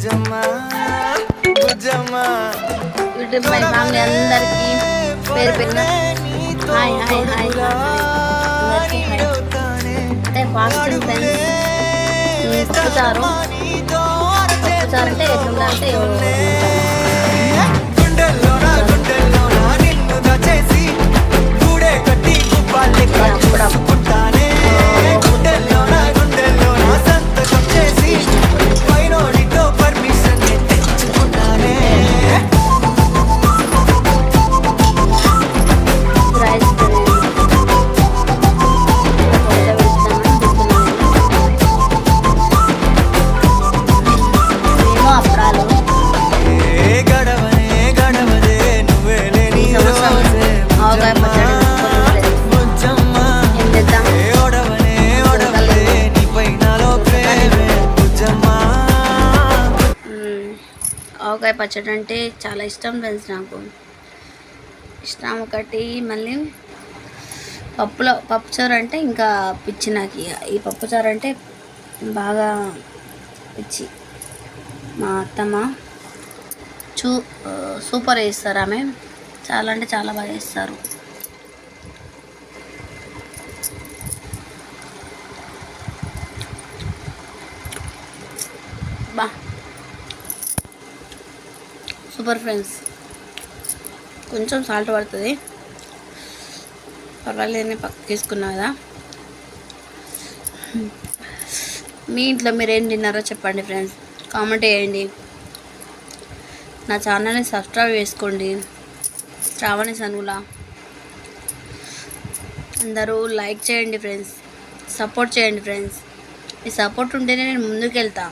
YouTube my family అందరికీ పేరు పేరున హాయ్ హాయ్ హాయ్ అందరికీ హాయ్. అంటే ఫాస్టింగ్ ఫ్రెండ్స్ పప్పుచారు అంటే ఎట్లుండాలంటే ఆవకాయ పచ్చడి అంటే చాలా ఇష్టం ఫ్రెండ్స్. నాకు ఇష్టం ఒకటి. మళ్ళీ పప్పుచారు అంటే ఇంకా పిచ్చి నాకు. ఈ పప్పుచారు అంటే బాగా పిచ్చి. మా అత్తమ్మ సూపర్ వేస్తారు. ఆమె చాలా అంటే చాలా బాగా వేస్తారు. బా సూపర్ ఫ్రెండ్స్. కొంచెం సాల్ట్ పడుతుంది, పర్వాలేదని పక్కకు తీసుకున్నా కదా. మీ ఇంట్లో మీరు ఏం తిన్నారో చెప్పండి ఫ్రెండ్స్, కామెంట్ చేయండి. నా ఛానల్ని సబ్స్క్రైబ్ చేసుకోండి. శ్రావణి సనుల అందరూ లైక్ చేయండి ఫ్రెండ్స్, సపోర్ట్ చేయండి ఫ్రెండ్స్. మీ సపోర్ట్ ఉంటేనే నేను ముందుకు వెళ్తా.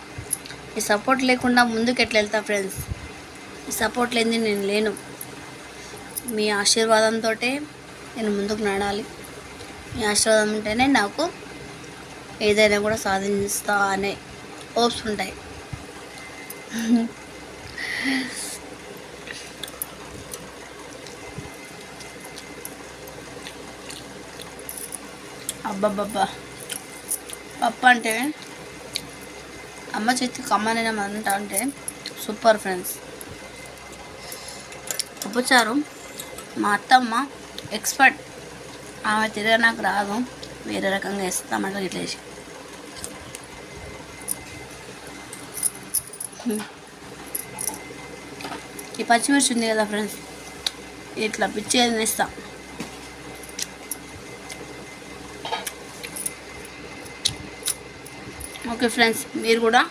మీ సపోర్ట్ లేకుండా ముందుకు ఎట్లా వెళ్తా ఫ్రెండ్స్? మీ సపోర్ట్ లేని నేను లేను. మీ ఆశీర్వాదంతో నేను ముందుకు నడాలి. మీ ఆశీర్వాదం ఉంటేనే నాకు ఏదైనా కూడా సాధిస్తా అనే హోప్స్ ఉంటాయి. అబ్బబ్బబ్బా, పప్పు అంటే అమ్మ చేతికి కమ్మనైనా అంటా అంటే సూపర్ ఫ్రెండ్స్. పప్పుచారు మా అత్తమ్మ ఎక్స్పర్ట్. ఆమె తిరగ నాకు రాదు, వేరే రకంగా వేస్తామంట ఇట్లా వేసి. ఈ పచ్చిమిర్చి ఉంది కదా ఫ్రెండ్స్, ఇట్లా పిచ్చి వేస్తా. ఓకే ఫ్రెండ్స్, మీరు కూడా